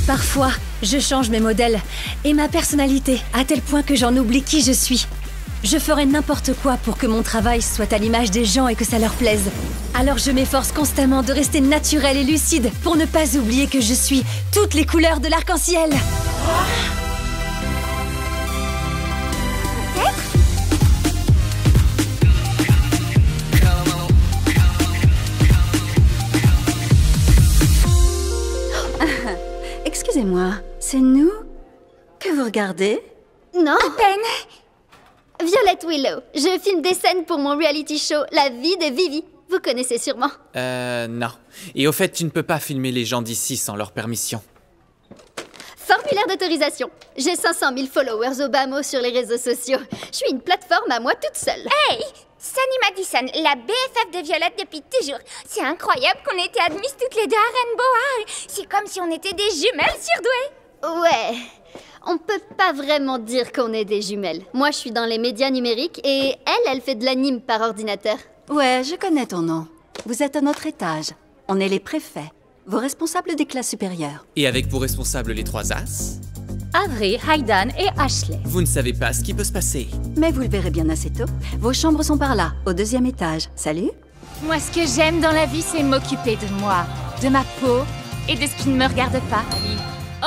Parfois, je change mes modèles et ma personnalité à tel point que j'en oublie qui je suis. Je ferai n'importe quoi pour que mon travail soit à l'image des gens et que ça leur plaise. Alors je m'efforce constamment de rester naturelle et lucide pour ne pas oublier que je suis toutes les couleurs de l'arc-en-ciel. Excusez-moi, c'est nous que vous regardez? Non. À peine. Violette Willow, je filme des scènes pour mon reality show La vie de Vivi. Vous connaissez sûrement. Non. Et au fait, tu ne peux pas filmer les gens d'ici sans leur permission. Formulaire d'autorisation. J'ai 500 000 followers au bas mot sur les réseaux sociaux. Je suis une plateforme à moi toute seule. Hey, Sunny Madison, la BFF de Violette depuis toujours. C'est incroyable qu'on ait été admises toutes les deux à Rainbow High. C'est comme si on était des jumelles surdouées. Ouais, on peut pas vraiment dire qu'on est des jumelles. Moi, je suis dans les médias numériques et elle fait de l'anime par ordinateur. Ouais, je connais ton nom. Vous êtes à notre étage. On est les préfets, vos responsables des classes supérieures. Et avec pour responsables les trois as, Avery, Hayden et Ashley. vous ne savez pas ce qui peut se passer. Mais vous le verrez bien assez tôt. Vos chambres sont par là, au 2e étage. Salut. Moi, ce que j'aime dans la vie, c'est m'occuper de moi, de ma peau et de ce qui ne me regarde pas.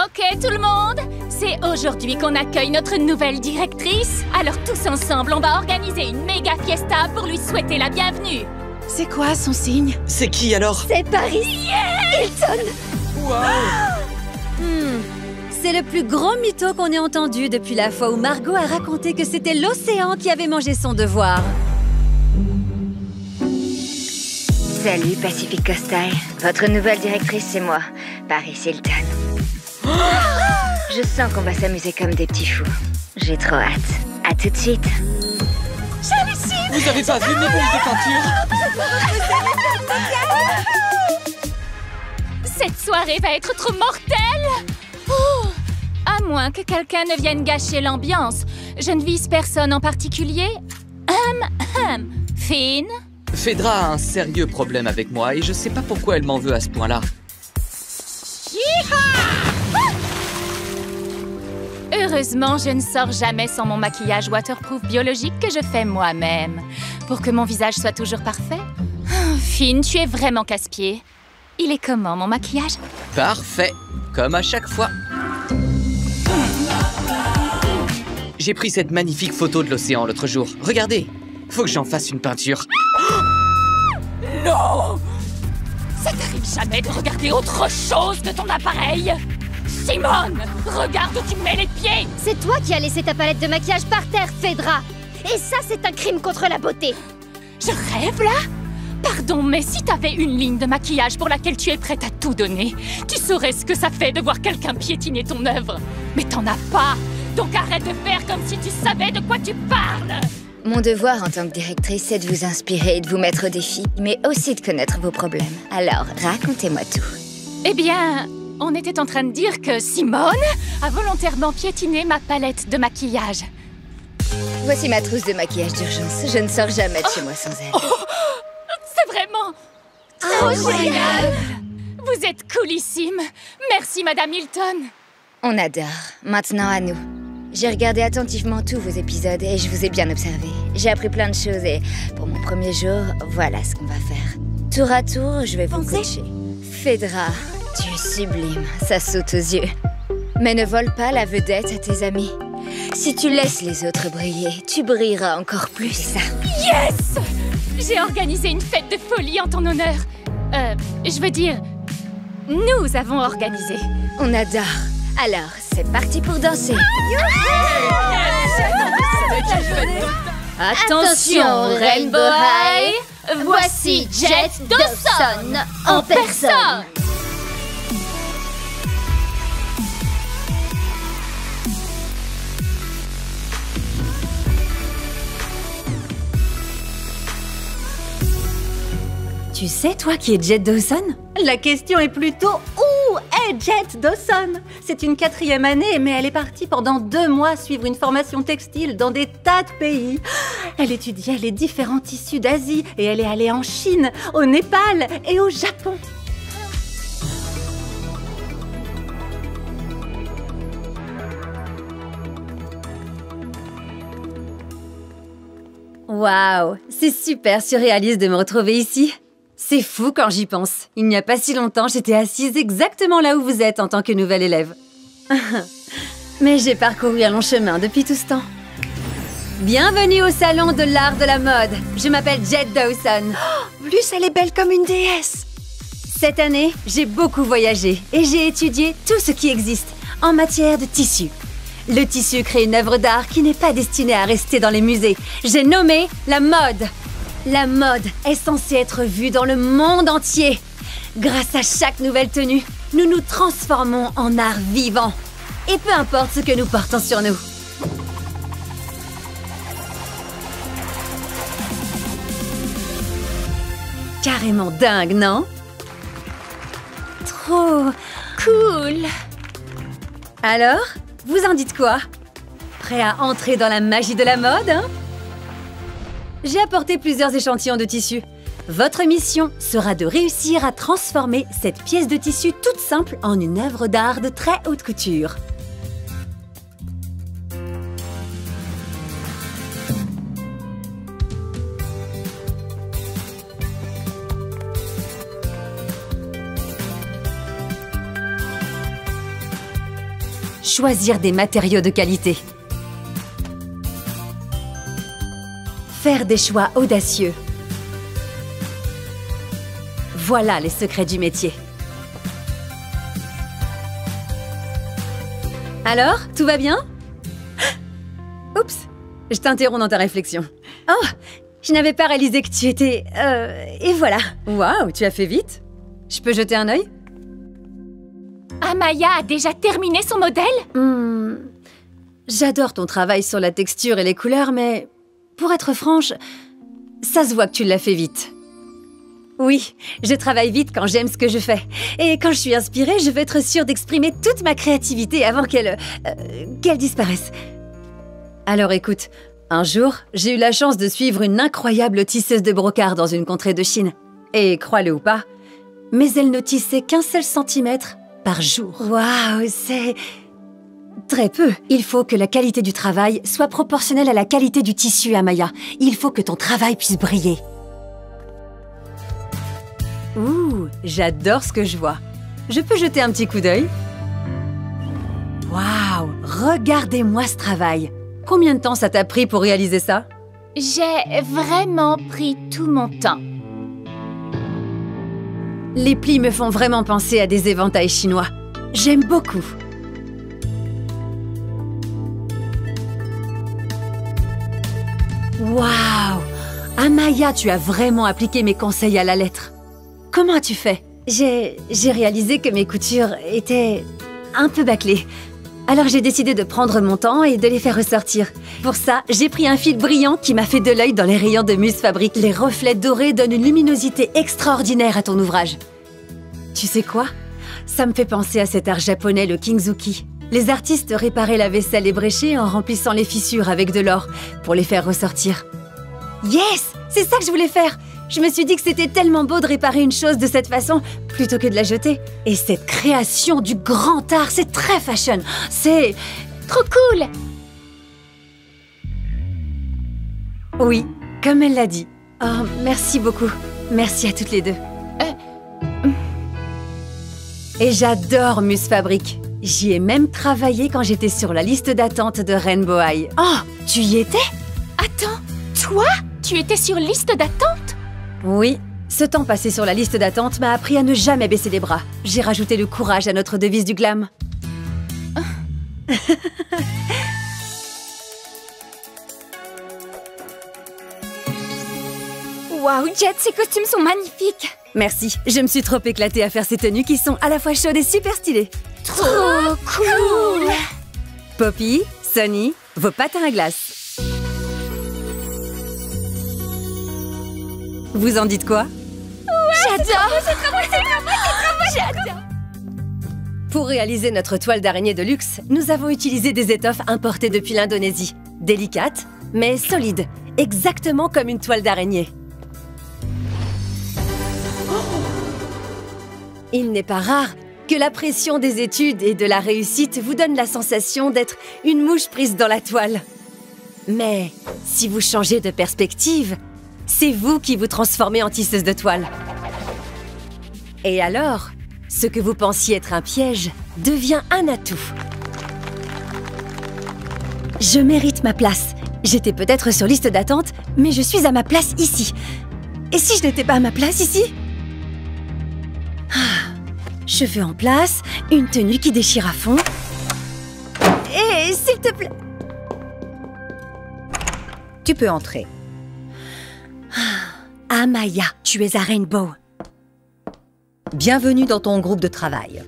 Ok, tout le monde, c'est aujourd'hui qu'on accueille notre nouvelle directrice. Alors tous ensemble, on va organiser une méga fiesta pour lui souhaiter la bienvenue. C'est quoi son signe? C'est qui alors? C'est Paris Hilton. C'est le plus gros mytho qu'on ait entendu depuis la fois où Margot a raconté que c'était l'océan qui avait mangé son devoir. Salut Pacific Coastal. Votre nouvelle directrice, c'est moi, Paris Hilton. Je sens qu'on va s'amuser comme des petits fous. J'ai trop hâte. À tout de suite. Vous avez pas vu mes bombes de peinture? Cette soirée va être trop mortelle. À moins que quelqu'un ne vienne gâcher l'ambiance. Je ne vise personne en particulier. Finn? Phaedra a un sérieux problème avec moi et je sais pas pourquoi elle m'en veut à ce point-là. Heureusement, je ne sors jamais sans mon maquillage waterproof biologique que je fais moi-même. Pour que mon visage soit toujours parfait. Finn, tu es vraiment casse-pied. Il est comment, mon maquillage? Parfait, comme à chaque fois. J'ai pris cette magnifique photo de l'océan l'autre jour. Regardez, faut que j'en fasse une peinture. Non! Ça t'arrive jamais de regarder autre chose que ton appareil? Simone! Regarde où tu mets les pieds! C'est toi qui as laissé ta palette de maquillage par terre, Phaedra. Et ça, c'est un crime contre la beauté. Je rêve, là? Pardon, mais si t'avais une ligne de maquillage pour laquelle tu es prête à tout donner, tu saurais ce que ça fait de voir quelqu'un piétiner ton œuvre. Mais t'en as pas! Donc arrête de faire comme si tu savais de quoi tu parles! Mon devoir en tant que directrice, c'est de vous inspirer et de vous mettre au défi, mais aussi de connaître vos problèmes. Alors, racontez-moi tout. Eh bien, on était en train de dire que Simone a volontairement piétiné ma palette de maquillage. Voici ma trousse de maquillage d'urgence. Je ne sors jamais de chez moi sans elle. C'est vraiment trop génial! Vous êtes coolissime. Merci, Madame Hilton. On adore. Maintenant à nous. J'ai regardé attentivement tous vos épisodes et je vous ai bien observé. J'ai appris plein de choses et pour mon premier jour, voilà ce qu'on va faire. Tour à tour, je vais vous coacher. Phaedra, tu es sublime, ça saute aux yeux. Mais ne vole pas la vedette à tes amis. Si tu laisses les autres briller, tu brilleras encore plus, c'est ça. Yes! J'ai organisé une fête de folie en ton honneur. Je veux dire, nous avons organisé. On adore. Alors, c'est parti pour danser. Attention, Rainbow High, voici Jet Dawson en personne. Tu sais, toi qui es Jet Dawson? La question est plutôt où est Jet Dawson? C'est une 4e année, mais elle est partie pendant 2 mois suivre une formation textile dans des tas de pays. Elle étudiait les différents tissus d'Asie et elle est allée en Chine, au Népal et au Japon. Waouh, c'est super surréaliste de me retrouver ici. C'est fou quand j'y pense. Il n'y a pas si longtemps, j'étais assise exactement là où vous êtes en tant que nouvelle élève. Mais j'ai parcouru un long chemin depuis tout ce temps. Bienvenue au salon de l'art de la mode. Je m'appelle Jet Dawson. Luce, elle est belle comme une déesse. Cette année, j'ai beaucoup voyagé et j'ai étudié tout ce qui existe en matière de tissu. Le tissu crée une œuvre d'art qui n'est pas destinée à rester dans les musées. J'ai nommé la mode. La mode est censée être vue dans le monde entier. Grâce à chaque nouvelle tenue, nous nous transformons en art vivant. Et peu importe ce que nous portons sur nous. Carrément dingue, non? Trop cool! Alors, vous en dites quoi? Prêt à entrer dans la magie de la mode, hein? J'ai apporté plusieurs échantillons de tissu. Votre mission sera de réussir à transformer cette pièce de tissu toute simple en une œuvre d'art de très haute couture. Choisir des matériaux de qualité. Faire des choix audacieux. Voilà les secrets du métier. Alors, tout va bien? Oups, je t'interromps dans ta réflexion. Oh, je n'avais pas réalisé que tu étais... et voilà. Waouh, tu as fait vite. Je peux jeter un œil? Amaya a déjà terminé son modèle? J'adore ton travail sur la texture et les couleurs, mais pour être franche, ça se voit que tu l'as fait vite. Oui, je travaille vite quand j'aime ce que je fais. Et quand je suis inspirée, je veux être sûre d'exprimer toute ma créativité avant qu'elle disparaisse. Alors écoute, un jour, j'ai eu la chance de suivre une incroyable tisseuse de brocart dans une contrée de Chine. Et crois-le ou pas, mais elle ne tissait qu'un seul centimètre par jour. Waouh, c'est... très peu. Il faut que la qualité du travail soit proportionnelle à la qualité du tissu, Amaya. Il faut que ton travail puisse briller. Ouh, j'adore ce que je vois. Je peux jeter un petit coup d'œil? Waouh, regardez-moi ce travail. Combien de temps ça t'a pris pour réaliser ça? J'ai vraiment pris tout mon temps. Les plis me font vraiment penser à des éventails chinois. J'aime beaucoup. Waouh! Amaya, tu as vraiment appliqué mes conseils à la lettre. Comment as-tu fait? J'ai réalisé que mes coutures étaient un peu bâclées. Alors j'ai décidé de prendre mon temps et de les faire ressortir. Pour ça, j'ai pris un fil brillant qui m'a fait de l'œil dans les rayons de Muse Fabric. Les reflets dorés donnent une luminosité extraordinaire à ton ouvrage. Tu sais quoi? Ça me fait penser à cet art japonais, le Kintsugi. Les artistes réparaient la vaisselle ébréchée en remplissant les fissures avec de l'or pour les faire ressortir. Yes! C'est ça que je voulais faire! Je me suis dit que c'était tellement beau de réparer une chose de cette façon plutôt que de la jeter. Et cette création du grand art, c'est très fashion. C'est... trop cool! Oui, comme elle l'a dit. Oh, merci beaucoup. Merci à toutes les deux. Et j'adore Muse Fabric. J'y ai même travaillé quand j'étais sur la liste d'attente de Rainbow High. Oh, tu y étais? Attends, toi? Tu étais sur liste d'attente? Oui, ce temps passé sur la liste d'attente m'a appris à ne jamais baisser les bras. J'ai rajouté le courage à notre devise du glam. Waouh, Jet, ces costumes sont magnifiques! Merci, je me suis trop éclatée à faire ces tenues qui sont à la fois chaudes et super stylées. Trop cool! Poppy, Sonny, vos patins à glace. Vous en dites quoi? J'adore! C'est trop beau, j'adore! Pour réaliser notre toile d'araignée de luxe, nous avons utilisé des étoffes importées depuis l'Indonésie. Délicates, mais solides, exactement comme une toile d'araignée. Il n'est pas rare que la pression des études et de la réussite vous donne la sensation d'être une mouche prise dans la toile. Mais si vous changez de perspective, c'est vous qui vous transformez en tisseuse de toile. Et alors, ce que vous pensiez être un piège devient un atout. Je mérite ma place. J'étais peut-être sur liste d'attente, mais je suis à ma place ici. Et si je n'étais pas à ma place ici? Cheveux en place, une tenue qui déchire à fond. Et s'il te plaît... Tu peux entrer. Amaya, tu es à Rainbow. Bienvenue dans ton groupe de travail.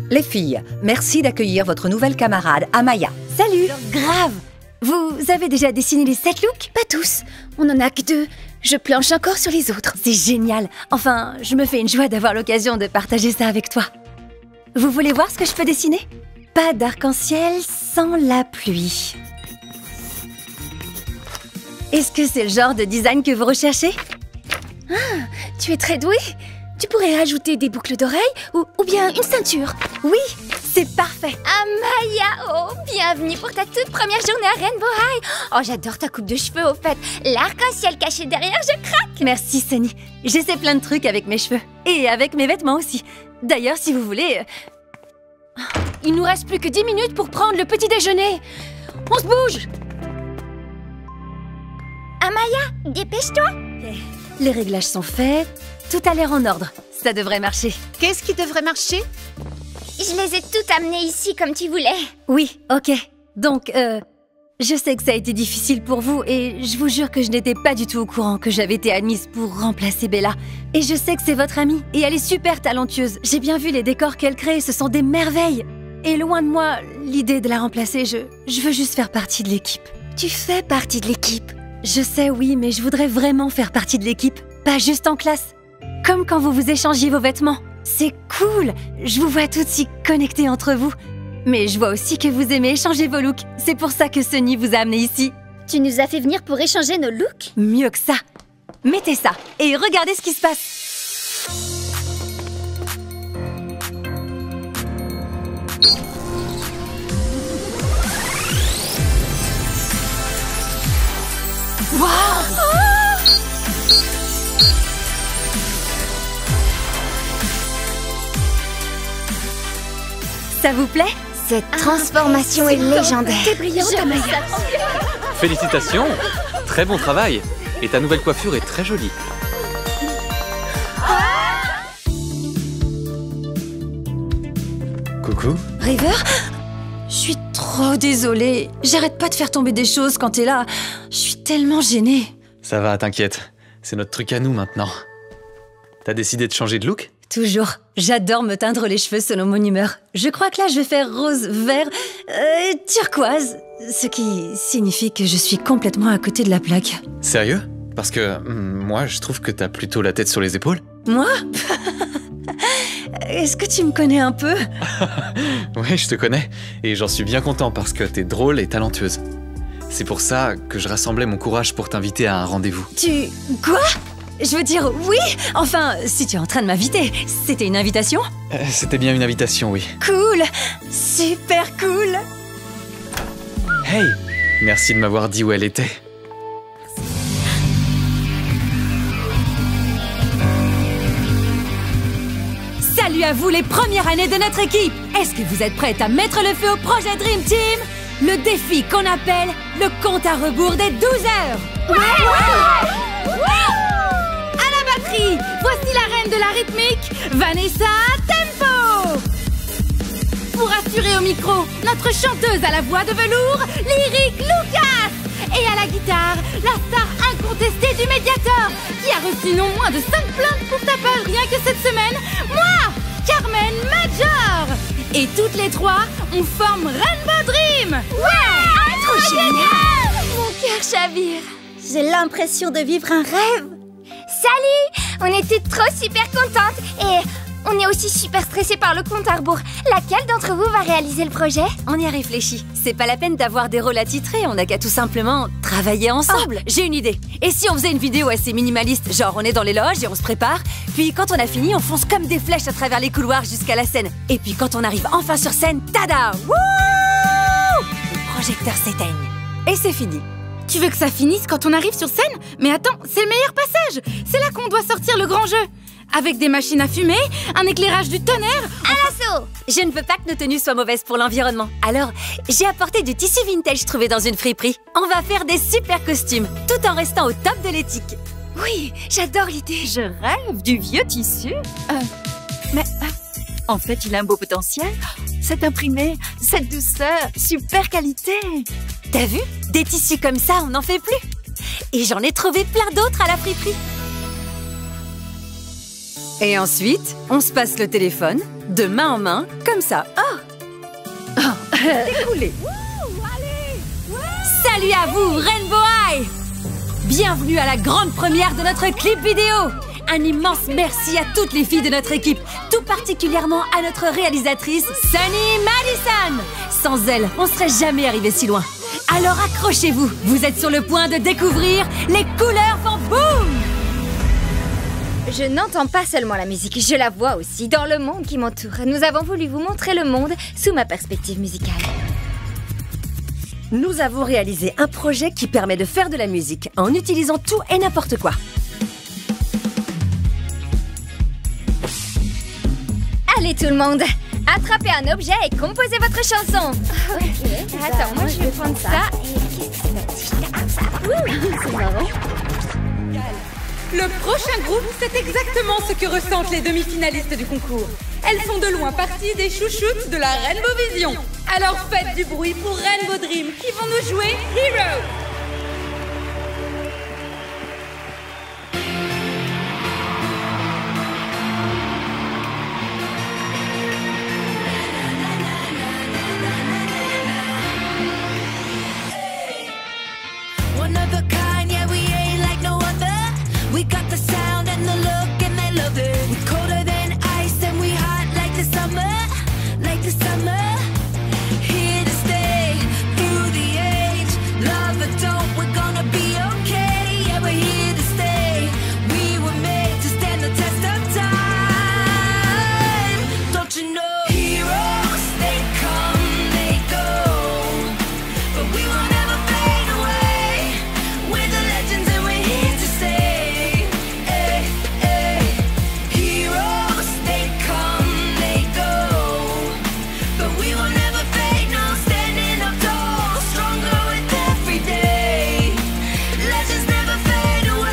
Les filles, merci d'accueillir votre nouvelle camarade, Amaya. Salut! Grave! Vous avez déjà dessiné les 7 looks? Pas tous, on en a que 2. Je planche encore sur les autres. C'est génial! Enfin, je me fais une joie d'avoir l'occasion de partager ça avec toi. Vous voulez voir ce que je peux dessiner? Pas d'arc-en-ciel sans la pluie. Est-ce que c'est le genre de design que vous recherchez? Ah, tu es très douée. Tu pourrais ajouter des boucles d'oreilles ou bien une ceinture. Oui, c'est parfait. Amaya, oh, bienvenue pour ta toute première journée à Rainbow High. Oh, j'adore ta coupe de cheveux, au fait. L'arc-en-ciel caché derrière, je craque. Merci, Sunny. J'essaie plein de trucs avec mes cheveux. Et avec mes vêtements aussi. D'ailleurs, si vous voulez... Il nous reste plus que 10 minutes pour prendre le petit déjeuner. On se bouge. Amaya, dépêche-toi. Les réglages sont faits. Tout a l'air en ordre. Ça devrait marcher. Qu'est-ce qui devrait marcher? Je les ai toutes amenées ici comme tu voulais. Oui, ok. Donc, je sais que ça a été difficile pour vous et je vous jure que je n'étais pas du tout au courant que j'avais été admise pour remplacer Bella. Et je sais que c'est votre amie et elle est super talentueuse. J'ai bien vu les décors qu'elle crée, ce sont des merveilles. Et loin de moi, l'idée de la remplacer, je veux juste faire partie de l'équipe. Tu fais partie de l'équipe. Je sais, oui, mais je voudrais vraiment faire partie de l'équipe, pas juste en classe. Comme quand vous vous échangiez vos vêtements. C'est cool! Je vous vois toutes si connectées entre vous. Mais je vois aussi que vous aimez échanger vos looks. C'est pour ça que Sunny vous a amené ici. Tu nous as fait venir pour échanger nos looks? Mieux que ça. Mettez ça et regardez ce qui se passe. Waouh! Ça vous plaît? Cette transformation est légendaire. T'es brillante, Amaya. Félicitations! Très bon travail! Et ta nouvelle coiffure est très jolie. Coucou? River? Je suis trop désolée. J'arrête pas de faire tomber des choses quand t'es là. Je suis tellement gênée. Ça va, t'inquiète. C'est notre truc à nous maintenant. T'as décidé de changer de look? Toujours. J'adore me teindre les cheveux selon mon humeur. Je crois que là, je vais faire rose, vert, turquoise. Ce qui signifie que je suis complètement à côté de la plaque. Sérieux? Parce que moi, je trouve que t'as plutôt la tête sur les épaules. Moi? Est-ce que tu me connais un peu? Oui, je te connais. Et j'en suis bien content parce que t'es drôle et talentueuse. C'est pour ça que je rassemblais mon courage pour t'inviter à un rendez-vous. Quoi? Je veux dire, oui! Enfin, si tu es en train de m'inviter, c'était une invitation? C'était bien une invitation, oui. Cool! Super cool! Hey! Merci de m'avoir dit où elle était. Salut à vous les premières années de notre équipe! Est-ce que vous êtes prêtes à mettre le feu au projet Dream Team? Le défi qu'on appelle le compte à rebours des 12 heures! Voici la reine de la rythmique, Vanessa Tempo. Pour assurer au micro, notre chanteuse à la voix de velours, Lyric Lucas. Et à la guitare, la star incontestée du Mediator, qui a reçu non moins de 5 plaintes pour tapage rien que cette semaine, moi, Carmen Major. Et toutes les trois, on forme Rainbow Dream. Ouais! Trop génial! Mon cœur chavire. J'ai l'impression de vivre un rêve. Salut! On était trop super contentes et on est aussi super stressés par le compte à rebours. Laquelle d'entre vous va réaliser le projet? On y a réfléchi. C'est pas la peine d'avoir des rôles attitrés, on n'a qu'à tout simplement travailler ensemble. J'ai une idée. Et si on faisait une vidéo assez minimaliste, genre on est dans les loges et on se prépare, puis quand on a fini, on fonce comme des flèches à travers les couloirs jusqu'à la scène. Et puis quand on arrive enfin sur scène, tada! Wouh! Les projecteurs s'éteignent. Et c'est fini. Tu veux que ça finisse quand on arrive sur scène? Mais attends, c'est le meilleur passage! C'est là qu'on doit sortir le grand jeu! Avec des machines à fumer, un éclairage du tonnerre... À l'assaut! Je ne veux pas que nos tenues soient mauvaises pour l'environnement. Alors, j'ai apporté du tissu vintage trouvé dans une friperie. On va faire des super costumes, tout en restant au top de l'éthique. Oui, j'adore l'idée. Je rêve du vieux tissu. En fait, il a un beau potentiel. Cet imprimé, cette douceur, super qualité. T'as vu? Des tissus comme ça, on n'en fait plus. Et j'en ai trouvé plein d'autres à la friperie. Et ensuite, on se passe le téléphone, de main en main, comme ça. Découlé. Salut à vous, Rainbow High! Bienvenue à la grande première de notre clip vidéo! Un immense merci à toutes les filles de notre équipe, tout particulièrement à notre réalisatrice, Sunny Madison! Sans elle, on serait jamais arrivé si loin. Alors accrochez-vous, vous êtes sur le point de découvrir les couleurs font boum! Je n'entends pas seulement la musique, je la vois aussi dans le monde qui m'entoure. Nous avons voulu vous montrer le monde sous ma perspective musicale. Nous avons réalisé un projet qui permet de faire de la musique en utilisant tout et n'importe quoi. Allez tout le monde, attrapez un objet et composez votre chanson. Ok, attends, moi je vais prendre ça et qu'est-ce que c'est? C'est marrant. Le prochain groupe, c'est exactement ce que ressentent les demi-finalistes du concours. Elles font de loin partie des chouchoutes de la Rainbow Vision. Alors faites du bruit pour Rainbow Dream qui vont nous jouer Hero. One of a kind, yeah, we ain't like no other. We got the sound and the look and they love it. We're colder than ice and we hot like the summer, like the summer. Here to stay through the age. Love or don't, we're gonna be okay. Yeah, we're here to stay. We were made to stand the test of time. Don't you know? Heroes, they come, they go, but we will never fade away. We're the legends and we're here to stay. Hey, hey. Heroes, they come, they go, but we will never fade. No, standing up tall, stronger with every day. Legends never fade away.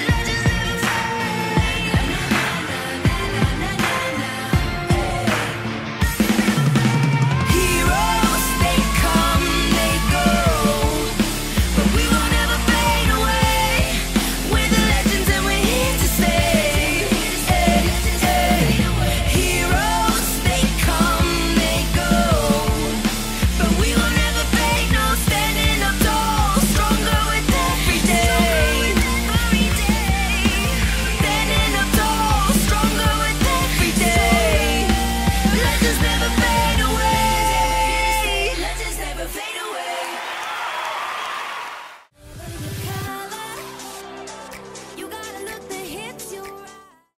Legends never Heroes, they come, they go, but we will never fade away. We're the legends and we're here to stay. Hey, hey. Heroes, they come, they go, but we will never fade. No, standing up tall, stronger with every day. Standing up tall, stronger with every day. Legends never fade.